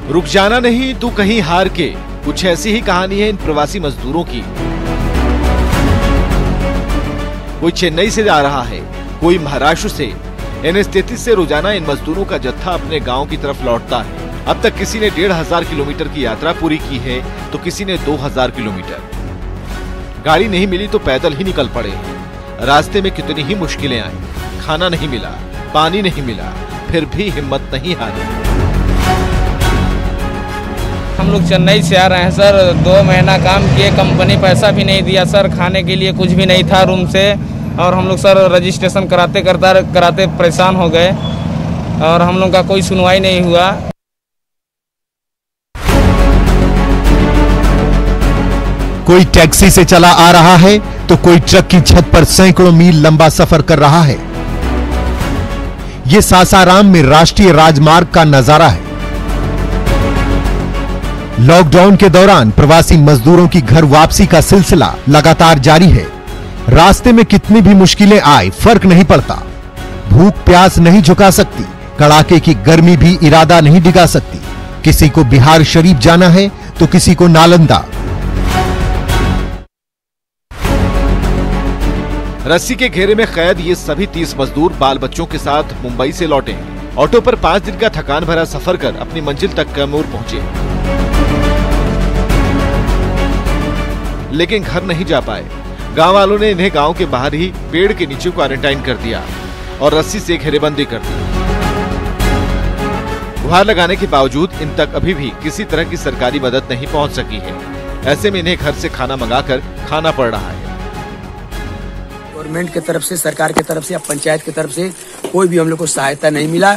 रुक जाना नहीं तू कहीं हार के, कुछ ऐसी ही कहानी है इन प्रवासी मजदूरों की। कोई चेन्नई से आ रहा है, कोई महाराष्ट्र से। NH-33 से रोजाना इन मजदूरों का जत्था अपने गांव की तरफ लौटता है। अब तक किसी ने 1500 किलोमीटर की यात्रा पूरी की है तो किसी ने 2000 किलोमीटर। गाड़ी नहीं मिली तो पैदल ही निकल पड़े। रास्ते में कितनी ही मुश्किलें आई, खाना नहीं मिला, पानी नहीं मिला, फिर भी हिम्मत नहीं हारी। हम लोग चेन्नई से आ रहे हैं सर, 2 महीना काम किए, कंपनी पैसा भी नहीं दिया सर, खाने के लिए कुछ भी नहीं था रूम से। और हम लोग सर रजिस्ट्रेशन कराते परेशान हो गए और हम लोग का कोई सुनवाई नहीं हुआ। कोई टैक्सी से चला आ रहा है तो कोई ट्रक की छत पर सैकड़ों मील लंबा सफर कर रहा है। यह सासाराम में राष्ट्रीय राजमार्ग का नजारा है। लॉकडाउन के दौरान प्रवासी मजदूरों की घर वापसी का सिलसिला लगातार जारी है। रास्ते में कितनी भी मुश्किलें आए फर्क नहीं पड़ता। भूख प्यास नहीं झुका सकती, कड़ाके की गर्मी भी इरादा नहीं डिगा सकती। किसी को बिहार शरीफ जाना है तो किसी को नालंदा। रस्सी के घेरे में कैद ये सभी 30 मजदूर बाल बच्चों के साथ मुंबई से लौटे हैं। ऑटो पर 5 दिन का थकान भरा सफर कर अपनी मंजिल तक कैमूर पहुंचे, लेकिन घर नहीं जा पाए। गांव वालों ने इन्हें गांव के बाहर ही पेड़ के नीचे क्वारंटाइन कर दिया और रस्सी से घेरेबंदी कर दी। गुहार लगाने के बावजूद इन तक अभी भी किसी तरह की सरकारी मदद नहीं पहुंच सकी है। ऐसे में इन्हें घर से खाना मंगाकर खाना पड़ रहा है। गवर्नमेंट की तरफ से, सरकार की तरफ से या पंचायत की तरफ से कोई भी हम लोग को सहायता नहीं मिला।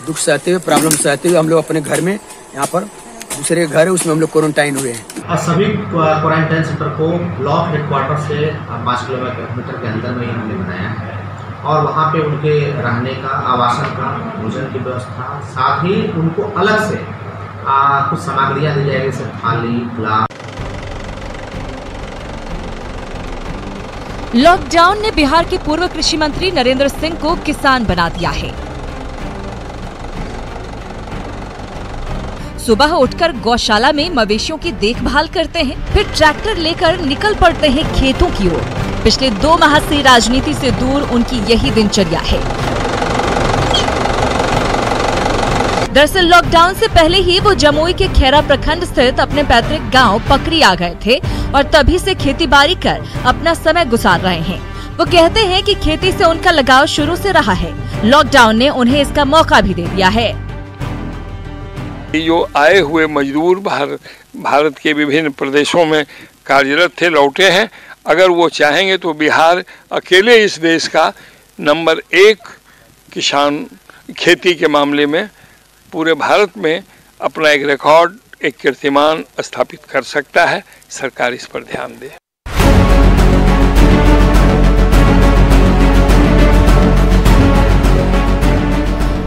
दुख सहते हुए, प्रॉब्लम सहते हुए हम लोग अपने घर में, यहाँ पर दूसरे घर है उसमें हम लोग क्वारंटाइन हुए हैं। और सभी क्वारंटाइन सेंटर को ब्लॉक हेडक्वार्टर से 5 किलोमीटर के अंदर में ही हमने बनाया है और वहाँ पे उनके रहने का, आवासन का, भोजन की व्यवस्था, साथ ही उनको अलग से कुछ सामग्रियाँ दी जाएगी, जैसे थाली, गिलास। लॉकडाउन ने बिहार के पूर्व कृषि मंत्री नरेंद्र सिंह को किसान बना दिया है। सुबह उठकर गौशाला में मवेशियों की देखभाल करते हैं, फिर ट्रैक्टर लेकर निकल पड़ते हैं खेतों की ओर। पिछले 2 माह से राजनीति से दूर उनकी यही दिनचर्या है। दरअसल लॉकडाउन से पहले ही वो जमुई के खैरा प्रखंड स्थित अपने पैतृक गांव पकरी आ गए थे और तभी से खेतीबाड़ी कर अपना समय गुजार रहे हैं। वो कहते हैं कि खेती से उनका लगाव शुरू से रहा है। लॉकडाउन ने उन्हें इसका मौका भी दे दिया है। जो आए हुए मजदूर भारत के विभिन्न प्रदेशों में कार्यरत थे, लौटे हैं। अगर वो चाहेंगे तो बिहार अकेले इस देश का नंबर 1 किसान खेती के मामले में पूरे भारत में अपना एक रिकॉर्ड, एक कीर्तिमान स्थापित कर सकता है। सरकार इस पर ध्यान दे।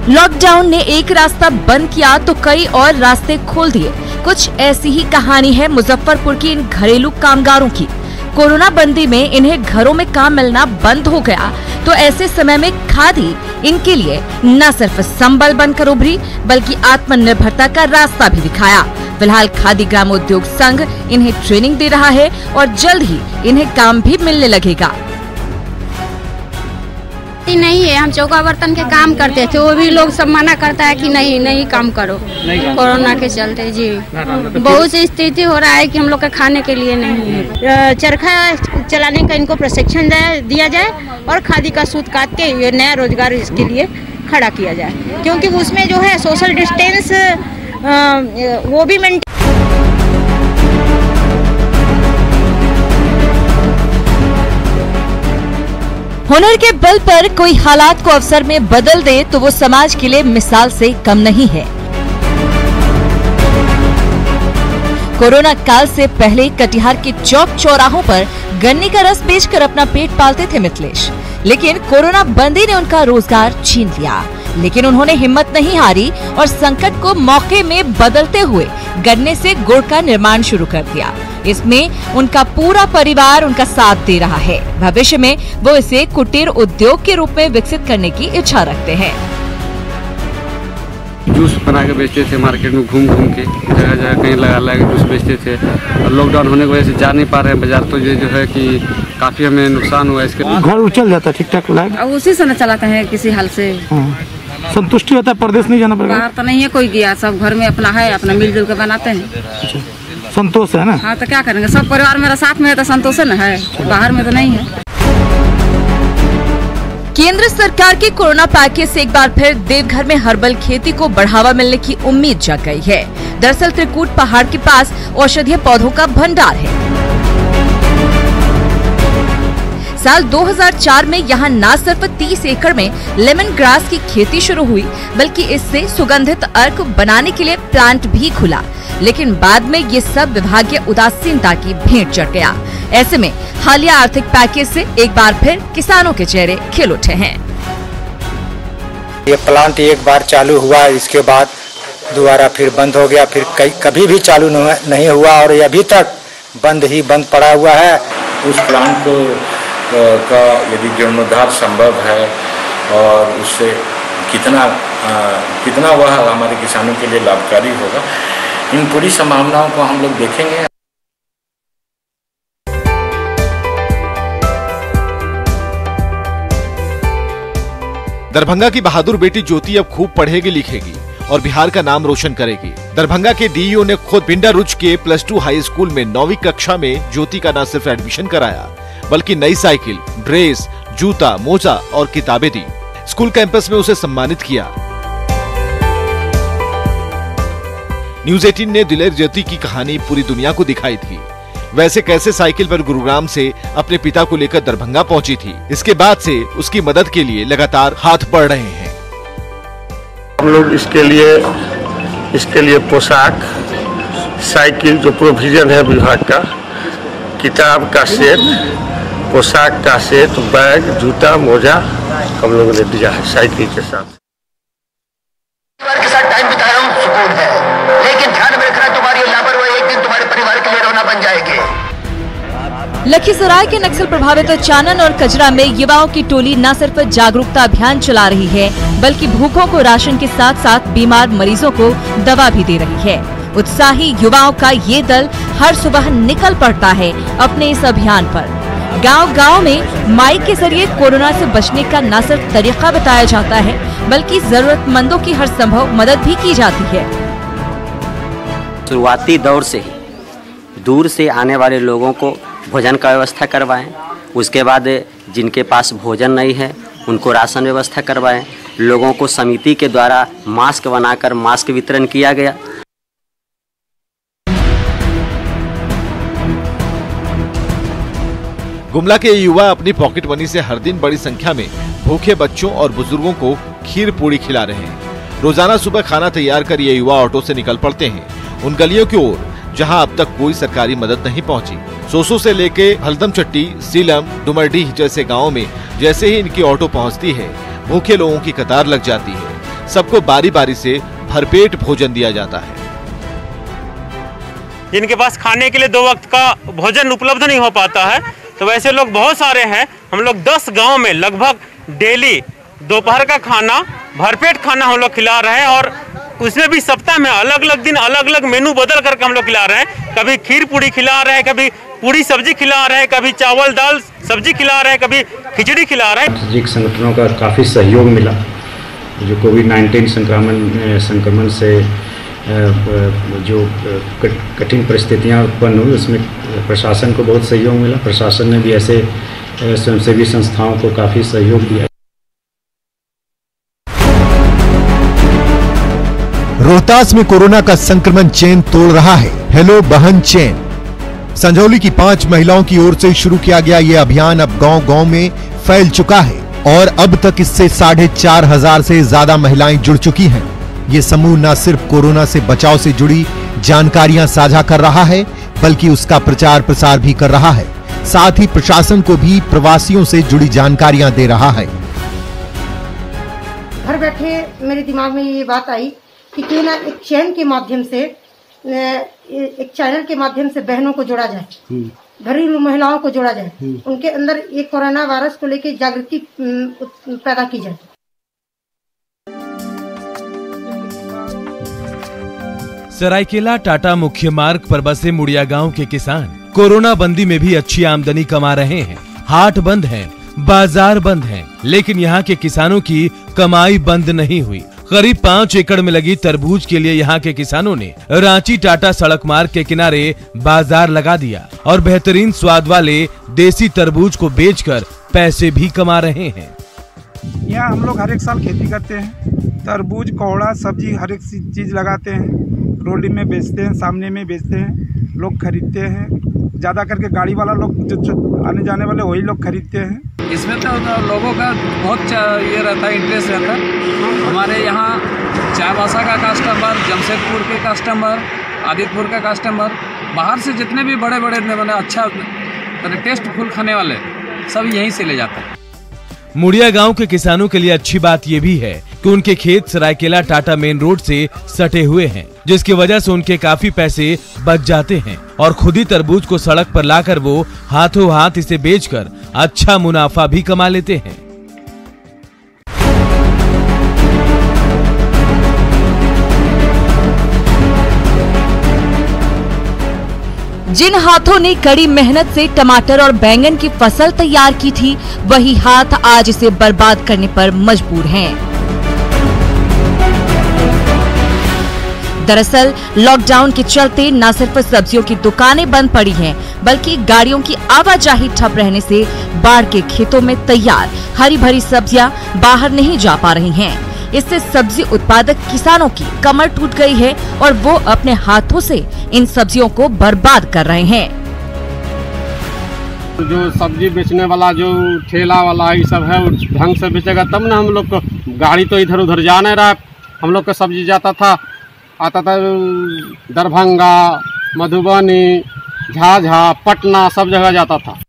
लॉकडाउन ने एक रास्ता बंद किया तो कई और रास्ते खोल दिए। कुछ ऐसी ही कहानी है मुजफ्फरपुर की इन घरेलू कामगारों की। कोरोना बंदी में इन्हें घरों में काम मिलना बंद हो गया तो ऐसे समय में खादी इनके लिए न सिर्फ संबल बनकर उभरी बल्कि आत्मनिर्भरता का रास्ता भी दिखाया। फिलहाल खादी ग्रामोद्योग संघ इन्हें ट्रेनिंग दे रहा है और जल्द ही इन्हें काम भी मिलने लगेगा। नहीं है, हम चौका बर्तन के काम करते थे, वो भी लोग सब मना करता है कि नहीं काम करो कोरोना के चलते। जी बहुत सी स्थिति हो रहा है कि हम लोग के खाने के लिए नहीं है। चरखा चलाने का इनको प्रशिक्षण दिया जाए और खादी का सूत काट के ये नया रोजगार इसके लिए खड़ा किया जाए, क्योंकि उसमें जो है सोशल डिस्टेंस वो भी मेंटेन। हुनर के बल पर कोई हालात को अवसर में बदल दे तो वो समाज के लिए मिसाल से कम नहीं है। कोरोना काल से पहले कटिहार के चौक चौराहों पर गन्ने का रस बेचकर अपना पेट पालते थे मिथिलेश, लेकिन कोरोना बंदी ने उनका रोजगार छीन लिया। लेकिन उन्होंने हिम्मत नहीं हारी और संकट को मौके में बदलते हुए गन्ने से गुड़ का निर्माण शुरू कर दिया। इसमें उनका पूरा परिवार उनका साथ दे रहा है। भविष्य में वो इसे कुटीर उद्योग के रूप में विकसित करने की इच्छा रखते हैं। जूस बना के बेचते थे, मार्केट में घूम घूम के जगह जगह कहीं लगा के जूस बेचते थे। और लॉकडाउन होने की वजह से जा नहीं पा रहे हैं बाजार, तो ये जो है कि काफ़ी हमें नुकसान हुआ इसके। घर उछल जाता ठीक ठाक लाइफ, उसी से न चलाते हैं किसी हाल से। संतुष्टि होता है, परदेश नहीं जाना पड़ेगा। बाहर तो नहीं है कोई गया, सब घर में अपना है, अपना मिलजुल के बनाते हैं। संतोष है ना? हाँ, तो क्या करेंगे, सब परिवार मेरा साथ में है तो संतोष है ना, है बाहर में तो नहीं है। केंद्र सरकार के कोरोना पैकेज से एक बार फिर देवघर में हर्बल खेती को बढ़ावा मिलने की उम्मीद जग गई है। दरअसल त्रिकूट पहाड़ के पास औषधीय पौधों का भंडार है। साल 2004 में यहाँ न सिर्फ 30 एकड़ में लेमन ग्रास की खेती शुरू हुई, बल्कि इससे सुगंधित अर्क बनाने के लिए प्लांट भी खुला। लेकिन बाद में ये सब विभागीय उदासीनता की भेंट चढ़ गया। ऐसे में हालिया आर्थिक पैकेज से एक बार फिर किसानों के चेहरे खिल उठे हैं। ये प्लांट एक बार चालू हुआ, इसके बाद दोबारा फिर बंद हो गया, फिर कभी भी चालू नहीं हुआ और ये अभी तक बंद पड़ा हुआ है। उस प्लांट का यदि जीर्णोद्धार संभव है और उससे कितना वह हमारे किसानों के लिए लाभकारी होगा, इन पूरी संभावनाओं को हम लोग देखेंगे। दरभंगा की बहादुर बेटी ज्योति अब खूब पढ़ेगी लिखेगी और बिहार का नाम रोशन करेगी। दरभंगा के डीईओ ने खुद पिंडा रुच के +2 हाई स्कूल में 9वीं कक्षा में ज्योति का न सिर्फ एडमिशन कराया, बल्कि नई साइकिल, ड्रेस, जूता, मोजा और किताबें दी। स्कूल कैंपस में उसे सम्मानित किया। न्यूज़ 18 ने दिलेर ज्योति की कहानी पूरी दुनिया को दिखाई थी। वैसे कैसे साइकिल पर गुरुग्राम से अपने पिता को लेकर दरभंगा पहुंची थी, इसके बाद से उसकी मदद के लिए लगातार हाथ बढ़ रहे हैं। हम लोग इसके लिए पोशाक, साइकिल जो प्रोविजन है विभाग का, किताब का सेट, पोशाक का सेट, बैग, जूता, मोजा हम लोगों ने दिया है साइकिल के साथ। परिवार के साथ टाइम बिता रहा हूँ, सुकून है, लेकिन ध्यान में रखना तुम्हारी लापरवाही एक दिन तुम्हारे परिवार के लिए रोना बन जाएगी। लखीसराय के नक्सल प्रभावित चानन और कजरा में युवाओं की टोली न सिर्फ जागरूकता अभियान चला रही है, बल्कि भूखों को राशन के साथ साथ बीमार मरीजों को दवा भी दे रही है। उत्साही युवाओं का ये दल हर सुबह निकल पड़ता है अपने इस अभियान पर। गांव-गांव में माइक के जरिए कोरोना से बचने का न सिर्फ तरीका बताया जाता है, बल्कि जरूरतमंदों की हर संभव मदद भी की जाती है। शुरुआती दौर से ही दूर से आने वाले लोगों को भोजन का व्यवस्था करवाएं, उसके बाद जिनके पास भोजन नहीं है उनको राशन व्यवस्था करवाएं। लोगों को समिति के द्वारा मास्क बनाकर मास्क वितरण किया गया। गुमला के युवा अपनी पॉकेट मनी से हर दिन बड़ी संख्या में भूखे बच्चों और बुजुर्गों को खीर पूड़ी खिला रहे हैं। रोजाना सुबह खाना तैयार कर ये युवा ऑटो से निकल पड़ते हैं उन गलियों की ओर जहां अब तक कोई सरकारी मदद नहीं पहुंची। सोसो से लेके हल्दम चट्टी, सीलम, डुमरडीह जैसे गाँव में जैसे ही इनकी ऑटो पहुँचती है, भूखे लोगों की कतार लग जाती है। सबको बारी बारी से भरपेट भोजन दिया जाता है। जिनके पास खाने के लिए 2 वक्त का भोजन उपलब्ध नहीं हो पाता है, तो वैसे लोग बहुत सारे हैं। हम लोग 10 गांव में लगभग डेली दोपहर का खाना, भरपेट खाना हम लोग खिला रहे हैं और उसमें भी सप्ताह में अलग अलग दिन अलग अलग मेनू बदल करके हम लोग खिला रहे हैं। कभी खीर पूड़ी खिला रहे हैं, कभी पूड़ी सब्जी खिला रहे हैं, कभी चावल दाल सब्जी खिला रहे हैं, कभी खिचड़ी खिला रहे हैं। सामाजिक संगठनों का काफ़ी सहयोग मिला। जो कोविड-19 संक्रमण से जो कठिन परिस्थितियां उत्पन्न हुई, उसमें प्रशासन को बहुत सहयोग मिला। प्रशासन ने भी ऐसे स्वयंसेवी संस्थाओं को काफ़ी सहयोग दिया। रोहतास में कोरोना का संक्रमण चेन तोड़ रहा है। हेलो बहन चेन। संजौली की 5 महिलाओं की ओर से शुरू किया गया ये अभियान अब गांव-गांव में फैल चुका है और अब तक इससे 4,500 से ज्यादा महिलाएं जुड़ चुकी हैं। ये समूह न सिर्फ कोरोना से बचाव से जुड़ी जानकारियां साझा कर रहा है, बल्कि उसका प्रचार प्रसार भी कर रहा है। साथ ही प्रशासन को भी प्रवासियों से जुड़ी जानकारियां दे रहा है। घर बैठे मेरे दिमाग में ये बात आई कि क्यों ना एक चैनल के माध्यम से बहनों को जोड़ा जाए, घरेलू महिलाओं को जोड़ा जाए, उनके अंदर ये कोरोना वायरस को लेकर जागृति पैदा की जाए। सरायकेला टाटा मुख्य मार्ग पर बसे मुड़िया गांव के किसान कोरोना बंदी में भी अच्छी आमदनी कमा रहे हैं। हाट बंद हैं, बाजार बंद हैं, लेकिन यहाँ के किसानों की कमाई बंद नहीं हुई। करीब 5 एकड़ में लगी तरबूज के लिए यहाँ के किसानों ने रांची टाटा सड़क मार्ग के किनारे बाजार लगा दिया और बेहतरीन स्वाद वाले देसी तरबूज को बेचकर पैसे भी कमा रहे हैं। यहाँ हम लोग हर एक साल खेती करते हैं, तरबूज, कोहड़ा, सब्जी हर एक चीज लगाते हैं, रोडी में बेचते हैं, सामने में बेचते हैं, लोग खरीदते हैं। ज़्यादा करके गाड़ी वाला लोग जो आने जाने वाले वही लोग खरीदते हैं। इसमें तो लोगों का बहुत ये रहता है, इंटरेस्ट रहता है। हमारे यहाँ चायबासा का कस्टमर, जमशेदपुर के कस्टमर, आदितपुर का कस्टमर, बाहर से जितने भी बड़े बड़े मैंने अच्छा टेस्टफुल खाने वाले सब यहीं से ले जाते हैं। मुड़िया गांव के किसानों के लिए अच्छी बात ये भी है कि उनके खेत सरायकेला टाटा मेन रोड से सटे हुए हैं, जिसकी वजह से उनके काफी पैसे बच जाते हैं और खुद ही तरबूज को सड़क पर लाकर वो हाथों हाथ इसे बेचकर अच्छा मुनाफा भी कमा लेते हैं। जिन हाथों ने कड़ी मेहनत से टमाटर और बैंगन की फसल तैयार की थी, वही हाथ आज इसे बर्बाद करने पर मजबूर हैं। दरअसल लॉकडाउन के चलते न सिर्फ सब्जियों की दुकानें बंद पड़ी हैं, बल्कि गाड़ियों की आवाजाही ठप रहने से बाढ़ के खेतों में तैयार हरी भरी सब्जियां बाहर नहीं जा पा रही हैं। इससे सब्जी उत्पादक किसानों की कमर टूट गई है और वो अपने हाथों से इन सब्जियों को बर्बाद कर रहे हैं। जो सब्जी बेचने वाला जो ठेला वाला ये सब है ढंग से बेचेगा तब ना। हम लोग को गाड़ी तो इधर उधर जा नहीं रहा। हम लोग का सब्जी आता था दरभंगा, मधुबनी, झाझा, पटना, सब जगह जाता था।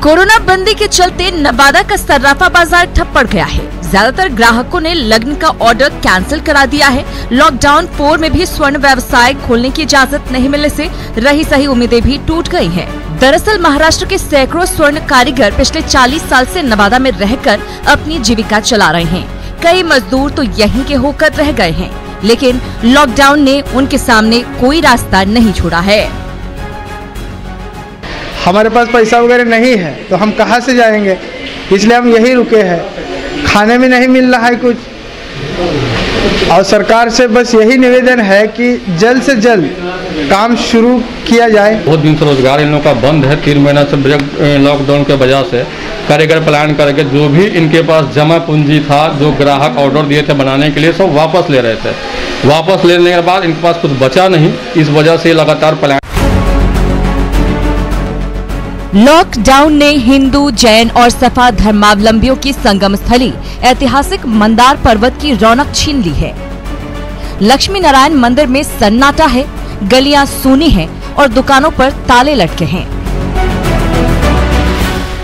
कोरोना बंदी के चलते नवादा का सर्राफा बाजार ठप पड़ गया है। ज्यादातर ग्राहकों ने लग्न का ऑर्डर कैंसिल करा दिया है। लॉकडाउन 4 में भी स्वर्ण व्यवसाय खोलने की इजाजत नहीं मिलने से रही सही उम्मीदें भी टूट गई हैं। दरअसल महाराष्ट्र के सैकड़ों स्वर्ण कारीगर पिछले 40 साल से नवादा में रहकर अपनी जीविका चला रहे हैं। कई मजदूर तो यहीं के होकर रह गए हैं, लेकिन लॉकडाउन ने उनके सामने कोई रास्ता नहीं छोड़ा है। हमारे पास पैसा वगैरह नहीं है तो हम कहाँ से जाएंगे, इसलिए हम यहीं रुके हैं। खाने में नहीं मिल रहा है कुछ, और सरकार से बस यही निवेदन है कि जल्द से जल्द काम शुरू किया जाए। बहुत दिन से रोजगार इन लोगों का बंद है। 3 महीना से लॉकडाउन के वजह से कारीगर प्लान करके जो भी इनके पास जमा पूंजी था, जो ग्राहक ऑर्डर दिए थे बनाने के लिए, सब वापस ले रहे थे। वापस लेने के बाद इनके पास कुछ बचा नहीं, इस वजह से लगातार प्लान। लॉकडाउन ने हिंदू, जैन और सफा धर्मावलंबियों की संगम स्थली ऐतिहासिक मंदार पर्वत की रौनक छीन ली है। लक्ष्मी नारायण मंदिर में सन्नाटा है, गलियां सूनी हैं और दुकानों पर ताले लटके हैं।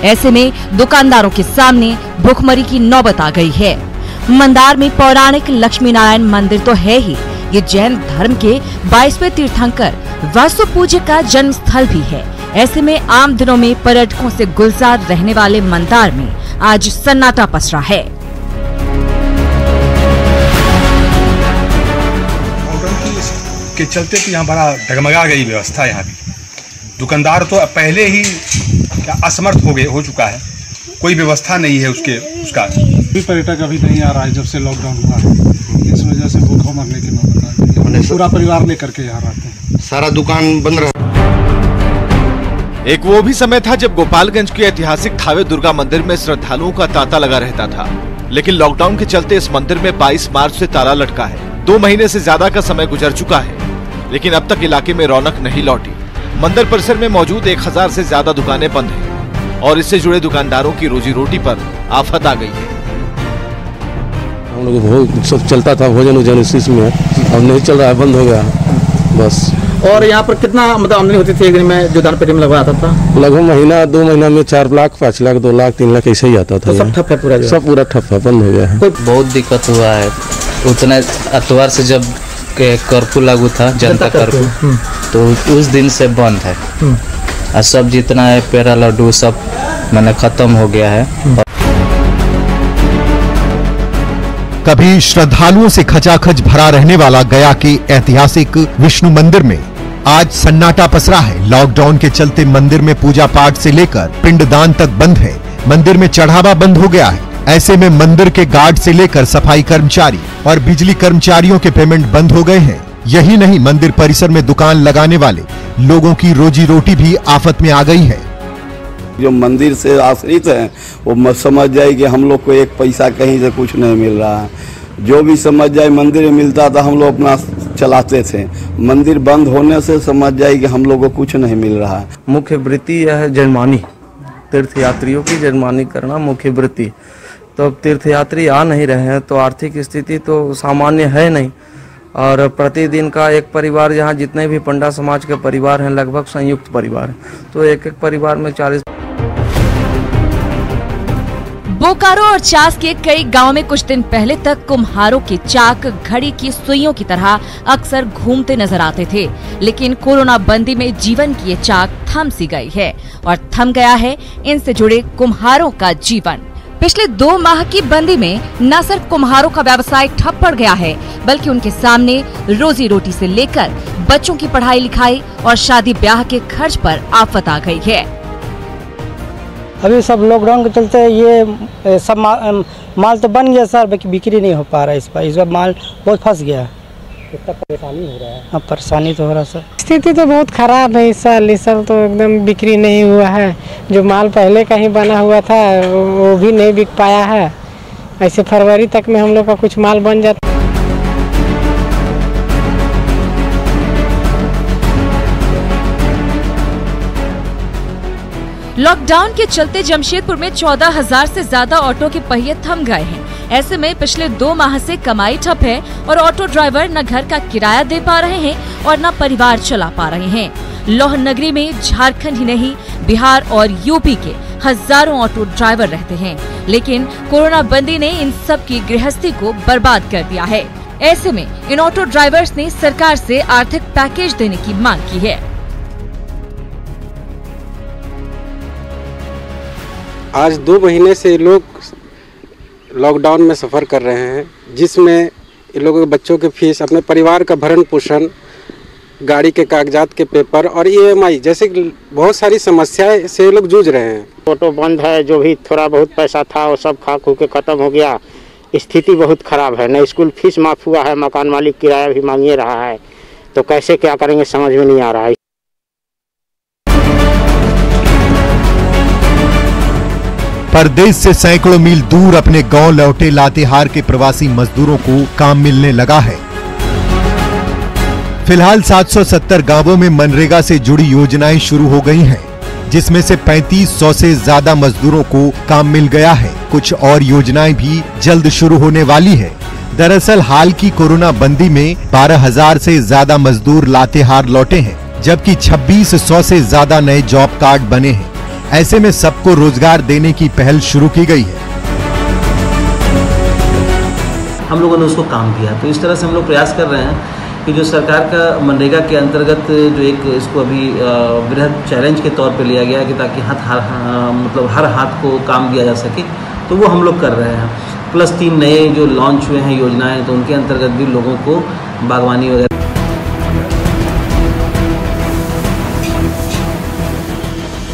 ऐसे में दुकानदारों के सामने भुखमरी की नौबत आ गई है। मंदार में पौराणिक लक्ष्मी नारायण मंदिर तो है ही, ये जैन धर्म के 22वें तीर्थंकर वास्तु पूज्य का जन्म स्थल भी है। ऐसे में आम दिनों में पर्यटकों से गुलजार रहने वाले मंदार में आज सन्नाटा पसरा है। के चलते तो यहाँ बड़ा डगमगा गई व्यवस्था। यहाँ भी दुकानदार तो पहले ही असमर्थ हो चुका है, कोई व्यवस्था नहीं है उसका। भी पर्यटक अभी नहीं आ रहा है जब से लॉकडाउन हुआ है, इस वजह से भूखों मरने की नौबत आ गई है। पूरा परिवार लेकर के यहाँ रहते हैं, सारा दुकान बंद रहा। एक वो भी समय था जब गोपालगंज के ऐतिहासिक थावे दुर्गा मंदिर में श्रद्धालुओं का तांता लगा रहता था, लेकिन लॉकडाउन के चलते इस मंदिर में 22 मार्च से ताला लटका है। 2 महीने से ज्यादा का समय गुजर चुका है, लेकिन अब तक इलाके में रौनक नहीं लौटी। मंदिर परिसर में मौजूद 1000 से ज्यादा दुकानें बंद हैं और इससे जुड़े दुकानदारों की रोजी रोटी पर आफत आ गई है। हम लोग सब चलता था भोजन उजन इसी में, अब नहीं चल रहा है, बंद हो गया बस। और यहाँ पर कितना मतलब आमदनी होती थी एक दिन में जो दान पेटी में लगवाता था? लगभग महीना 2 महीना में 4 लाख 5 लाख 2 लाख 3 लाख ऐसे ही आता था। तो सब ठप है पूरा, सब पूरा ठप है, बंद हो गया है। बहुत दिक्कत हुआ है। उतना अतवार से जब कर्फ्यू लागू था, जनता कर्फ्यू, तो उस दिन से बंद है। और सब जितना है पेड़ा लड्डू सब मैंने खत्म हो गया है। कभी श्रद्धालुओं से खचाखच भरा रहने वाला गया के ऐतिहासिक विष्णु मंदिर में आज सन्नाटा पसरा है। लॉकडाउन के चलते मंदिर में पूजा पाठ से लेकर पिंडदान तक बंद है। मंदिर में चढ़ावा बंद हो गया है। ऐसे में मंदिर के गार्ड से लेकर सफाई कर्मचारी और बिजली कर्मचारियों के पेमेंट बंद हो गए हैं। यही नहीं, मंदिर परिसर में दुकान लगाने वाले लोगों की रोजी रोटी भी आफत में आ गई है। जो मंदिर से आश्रित हैं वो समझ जाए कि हम लोग को एक पैसा कहीं से कुछ नहीं मिल रहा है। जो भी समझ जाए मंदिर में मिलता था हम लोग अपना चलाते थे। मंदिर बंद होने से समझ जाए कि हम लोग को कुछ नहीं मिल रहा है। मुख्य वृत्ति यह है जनमानी, तीर्थयात्रियों की जनमानी करना मुख्य वृत्ति। तो अब तीर्थयात्री आ नहीं रहे हैं तो आर्थिक स्थिति तो सामान्य है नहीं, और प्रतिदिन का एक परिवार, जहाँ जितने भी पंडा समाज के परिवार हैं लगभग संयुक्त परिवार है, तो एक एक परिवार में 40। बोकारो और चास के कई गांव में कुछ दिन पहले तक कुम्हारों के चाक घड़ी की सुइयों की तरह अक्सर घूमते नजर आते थे, लेकिन कोरोना बंदी में जीवन की ये चाक थम सी गई है और थम गया है इनसे जुड़े कुम्हारों का जीवन। पिछले 2 माह की बंदी में न सिर्फ कुम्हारों का व्यवसाय ठप पड़ गया है, बल्कि उनके सामने रोजी रोटी से लेकर बच्चों की पढ़ाई लिखाई और शादी ब्याह के खर्च पर आफत आ गई है। अभी सब लॉकडाउन के चलते ये सब माल तो बन गया सर, बाकी बिक्री नहीं हो पा रहा है। इस बार माल बहुत फंस गया है। कितना परेशानी हो रहा है? हाँ, परेशानी तो हो रहा है सर। स्थिति तो बहुत खराब है इस साल तो एकदम बिक्री नहीं हुआ है। जो माल पहले का ही बना हुआ था वो भी नहीं बिक पाया है। ऐसे फरवरी तक में हम लोग का कुछ माल बन जाता। लॉकडाउन के चलते जमशेदपुर में 14,000 से ज्यादा ऑटो के पहिए थम गए हैं। ऐसे में पिछले 2 माह से कमाई ठप है और ऑटो ड्राइवर न घर का किराया दे पा रहे हैं और न परिवार चला पा रहे हैं। लौह नगरी में झारखंड ही नहीं, बिहार और यूपी के हजारों ऑटो ड्राइवर रहते हैं, लेकिन कोरोना बंदी ने इन सब की गृहस्थी को बर्बाद कर दिया है। ऐसे में इन ऑटो ड्राइवर्स ने सरकार से आर्थिक पैकेज देने की मांग की है। आज 2 महीने से लोग लॉकडाउन में सफ़र कर रहे हैं, जिसमें इन लोगों के बच्चों के फीस, अपने परिवार का भरण पोषण, गाड़ी के कागजात के पेपर और EMI जैसे बहुत सारी समस्याएं से लोग जूझ रहे हैं। ऑटो बंद है, जो भी थोड़ा बहुत पैसा था वो सब खा खू के ख़त्म हो गया। स्थिति बहुत ख़राब है। न स्कूल फीस माफ़ हुआ है, मकान मालिक किराया भी मांगिए रहा है, तो कैसे क्या करेंगे समझ में नहीं आ रहा है। परदेश से सैकड़ों मील दूर अपने गांव लौटे लातेहार के प्रवासी मजदूरों को काम मिलने लगा है। फिलहाल 770 गांवों में मनरेगा से जुड़ी योजनाएं शुरू हो गई हैं, जिसमें से 3500 से ज्यादा मजदूरों को काम मिल गया है। कुछ और योजनाएं भी जल्द शुरू होने वाली है। दरअसल हाल की कोरोना बंदी में 12,000 से ज्यादा मजदूर लातेहार लौटे हैं, जबकि 2600 से ज्यादा नए जॉब कार्ड बने हैं। ऐसे में सबको रोजगार देने की पहल शुरू की गई है। हम लोगों ने उसको काम दिया, तो इस तरह से हम लोग प्रयास कर रहे हैं कि जो सरकार का मनरेगा के अंतर्गत जो एक इसको अभी वृहद चैलेंज के तौर पे लिया गया है कि ताकि मतलब हर हाथ को काम दिया जा सके, तो वो हम लोग कर रहे हैं। प्लस 3 नए जो लॉन्च हुए हैं योजनाएं, तो उनके अंतर्गत भी लोगों को बागवानी वगैरह।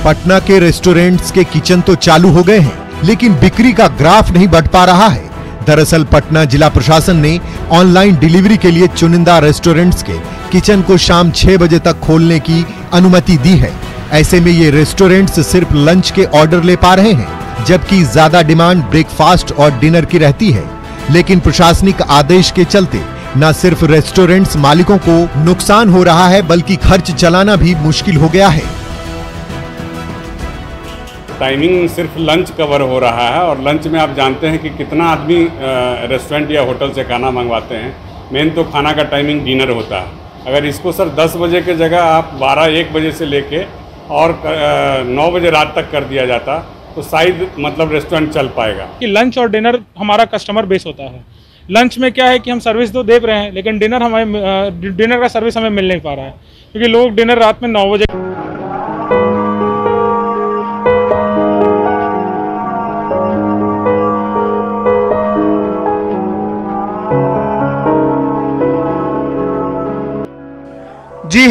पटना के रेस्टोरेंट्स के किचन तो चालू हो गए हैं, लेकिन बिक्री का ग्राफ नहीं बढ़ पा रहा है। दरअसल पटना जिला प्रशासन ने ऑनलाइन डिलीवरी के लिए चुनिंदा रेस्टोरेंट्स के किचन को शाम 6 बजे तक खोलने की अनुमति दी है। ऐसे में ये रेस्टोरेंट्स सिर्फ लंच के ऑर्डर ले पा रहे हैं, जबकि ज्यादा डिमांड ब्रेकफास्ट और डिनर की रहती है। लेकिन प्रशासनिक आदेश के चलते न सिर्फ रेस्टोरेंट्स मालिकों को नुकसान हो रहा है, बल्कि खर्च चलाना भी मुश्किल हो गया है। टाइमिंग सिर्फ लंच कवर हो रहा है, और लंच में आप जानते हैं कि कितना आदमी रेस्टोरेंट या होटल से खाना मंगवाते हैं। मेन तो खाना का टाइमिंग डिनर होता है। अगर इसको सर 10 बजे के जगह आप 12-1 बजे से लेके और 9 बजे रात तक कर दिया जाता, तो शायद मतलब रेस्टोरेंट चल पाएगा। कि लंच और डिनर हमारा कस्टमर बेस होता है। लंच में क्या है कि हम सर्विस तो दे रहे हैं, लेकिन डिनर का सर्विस हमें मिल नहीं पा रहा है, क्योंकि लोग डिनर रात में 9 बजे।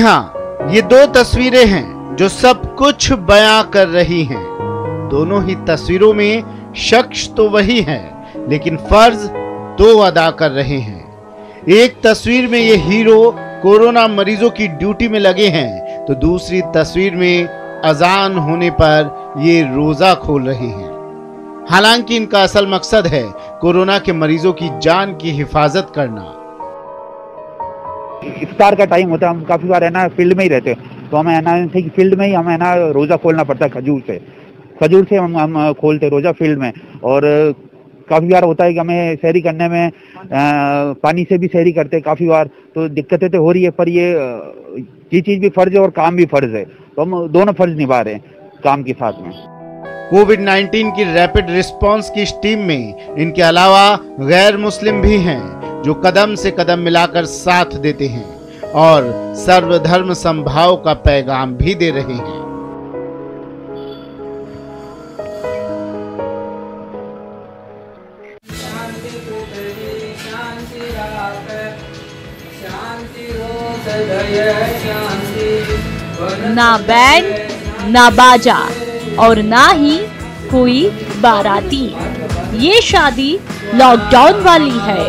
हाँ, ये दो तस्वीरें हैं जो सब कुछ बयां कर रही हैं। दोनों ही तस्वीरों में शख्स तो वही है, लेकिन फर्ज दो अदा कर रहे हैं। एक तस्वीर में ये हीरो कोरोना मरीजों की ड्यूटी में लगे हैं, तो दूसरी तस्वीर में अजान होने पर ये रोजा खोल रहे हैं। हालांकि इनका असल मकसद है कोरोना के मरीजों की जान की हिफाजत करना। इफ्तार का टाइम होता है, हम काफी बार है ना फील्ड में ही रहते हैं, तो हमें है ना फील्ड में ही हमें है ना रोजा खोलना पड़ता है। खजूर से हम खोलते रोजा फील्ड में। और काफी बार होता है कि हमें सहरी करने में पानी से भी सहरी करते हैं काफी बार, तो दिक्कतें तो हो रही है। पर ये चीज भी फर्ज है और काम भी फर्ज है, तो हम दोनों फर्ज निभा रहे हैं काम के साथ में। कोविड-19 की रैपिड रिस्पांस की इस टीम में इनके अलावा गैर मुस्लिम भी हैं, जो कदम से कदम मिलाकर साथ देते हैं और सर्वधर्म समभाव का पैगाम भी दे रहे हैं। ना बैंड, ना बाजा और ना ही कोई बाराती। ये शादी लॉकडाउन वाली है।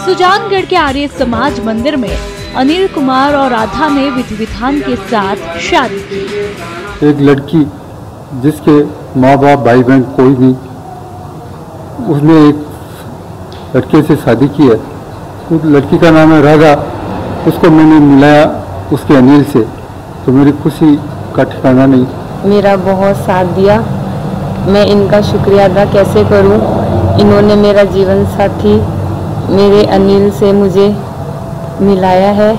सुजानगढ़ के आर्य समाज मंदिर में अनिल कुमार और राधा ने विधि विधान के साथ शादी की। एक लड़की जिसके माँ बाप भाई बहन कोई नहीं, उसने एक लड़के से शादी की है। उस लड़की का नाम है राधा। उसको मैंने मिलाया उसके अनिल से, तो मेरी खुशी का ठिकाना नहीं। मेरा बहुत साथ दिया, मैं इनका शुक्रिया अदा कैसे करूं। इन्होंने मेरा जीवन साथी मेरे अनिल से मुझे मिलाया है।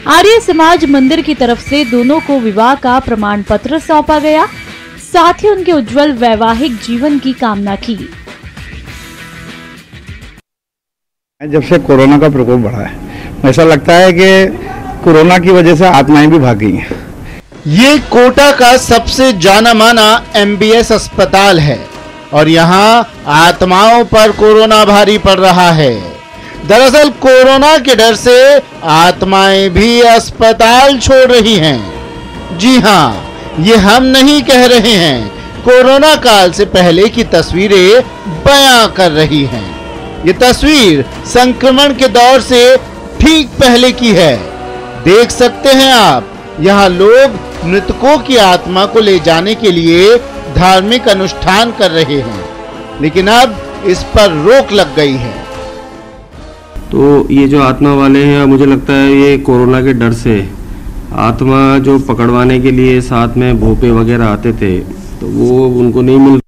आर्य समाज मंदिर की तरफ से दोनों को विवाह का प्रमाण पत्र सौंपा गया, साथ ही उनके उज्जवल वैवाहिक जीवन की कामना की। जब से कोरोना का प्रकोप बढ़ा है, ऐसा लगता है कि कोरोना की वजह से आत्माएं भी भाग गई हैं। ये कोटा का सबसे जाना माना MBS अस्पताल है और यहाँ आत्माओं पर कोरोना भारी पड़ रहा है। दरअसल कोरोना के डर से आत्माएं भी अस्पताल छोड़ रही हैं। जी हाँ, ये हम नहीं कह रहे हैं, कोरोना काल से पहले की तस्वीरें बयां कर रही हैं। ये तस्वीर संक्रमण के दौर से ठीक पहले की है। देख सकते हैं आप, यहाँ लोग मृतकों की आत्मा को ले जाने के लिए धार्मिक अनुष्ठान कर रहे हैं, लेकिन अब इस पर रोक लग गई है। तो ये जो आत्मा वाले हैं, मुझे लगता है ये कोरोना के डर से आत्मा जो पकड़वाने के लिए साथ में भोपे वगैरह आते थे, तो वो उनको नहीं मिल